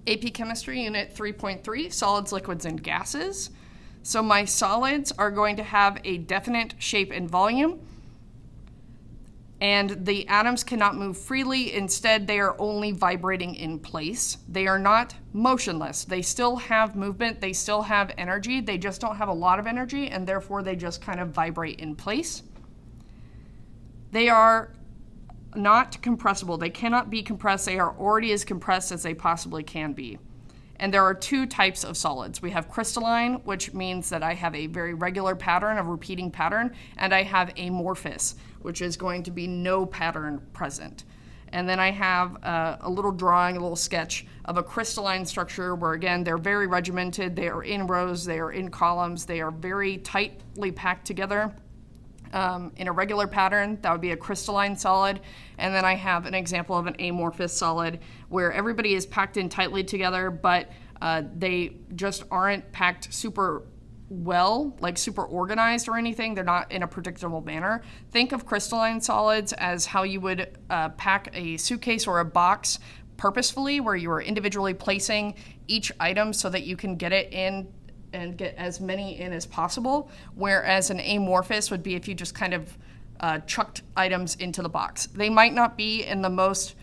AP Chemistry, Unit 3.3, Solids, Liquids, and Gases. So my solids are going to have a definite shape and volume, and the atoms cannot move freely. Instead, they are only vibrating in place. They are not motionless. They still have movement. They still have energy. They just don't have a lot of energy, and therefore they just kind of vibrate in place. They are not compressible. They cannot be compressed. They are already as compressed as they possibly can be. And there are two types of solids. We have crystalline, which means that I have a very regular pattern, a repeating pattern, and I have amorphous, which is going to be no pattern present. And then I have a little drawing, a little sketch of a crystalline structure where, again, they're very regimented. They are in rows, they are in columns, they are very tightly packed together. In a regular pattern, that would be a crystalline solid. And then I have an example of an amorphous solid where everybody is packed in tightly together, but they just aren't packed super well, like super organized or anything. They're not in a predictable manner. Think of crystalline solids as how you would pack a suitcase or a box purposefully, where you are individually placing each item so that you can get it in and get as many in as possible, whereas an amorphous would be if you just kind of chucked items into the box. They might not be in the most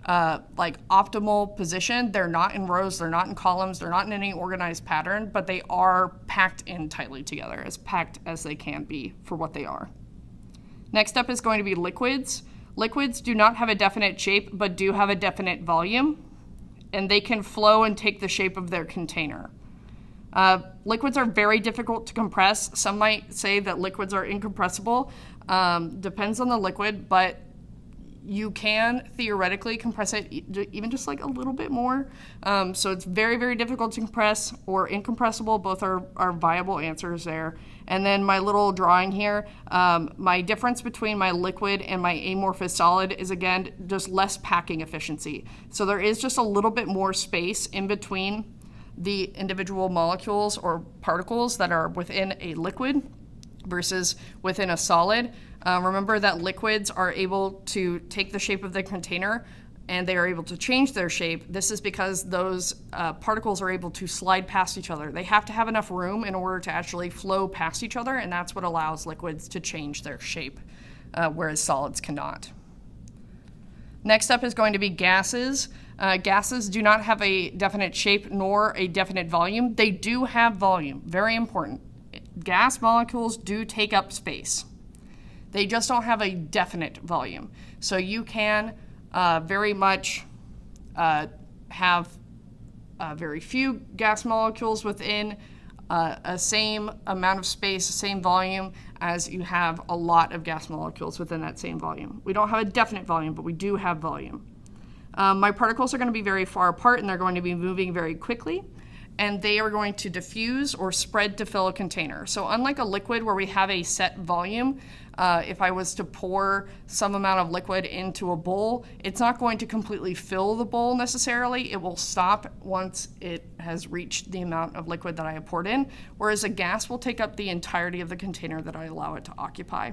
optimal position. They're not in rows, they're not in columns, they're not in any organized pattern, but they are packed in tightly together, as packed as they can be for what they are. Next up is going to be liquids. Liquids do not have a definite shape, but do have a definite volume, and they can flow and take the shape of their container. Liquids are very difficult to compress. Some might say that liquids are incompressible. Depends on the liquid, but you can theoretically compress it even just like a little bit more. So it's very, very difficult to compress or incompressible. Both are viable answers there. And then my little drawing here, my difference between my liquid and my amorphous solid is, again, just less packing efficiency. So there is just a little bit more space in between the individual molecules or particles that are within a liquid versus within a solid. Remember that liquids are able to take the shape of the container and they are able to change their shape. This is because those particles are able to slide past each other. They have to have enough room in order to actually flow past each other, and that's what allows liquids to change their shape, whereas solids cannot. Next up is going to be gases. Gases do not have a definite shape nor a definite volume. They do have volume, very important. Gas molecules do take up space. They just don't have a definite volume. So you can very much have very few gas molecules within a same amount of space, same volume, as you have a lot of gas molecules within that same volume. We don't have a definite volume, but we do have volume. My particles are going to be very far apart, and they're going to be moving very quickly, and they are going to diffuse or spread to fill a container. So unlike a liquid where we have a set volume, if I was to pour some amount of liquid into a bowl, it's not going to completely fill the bowl necessarily. It will stop once it has reached the amount of liquid that I have poured in, whereas a gas will take up the entirety of the container that I allow it to occupy.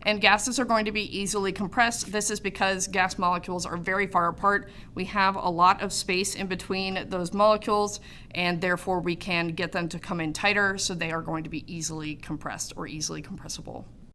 And gases are going to be easily compressed. This is because gas molecules are very far apart. We have a lot of space in between those molecules, and therefore we can get them to come in tighter, so they are going to be easily compressed or easily compressible.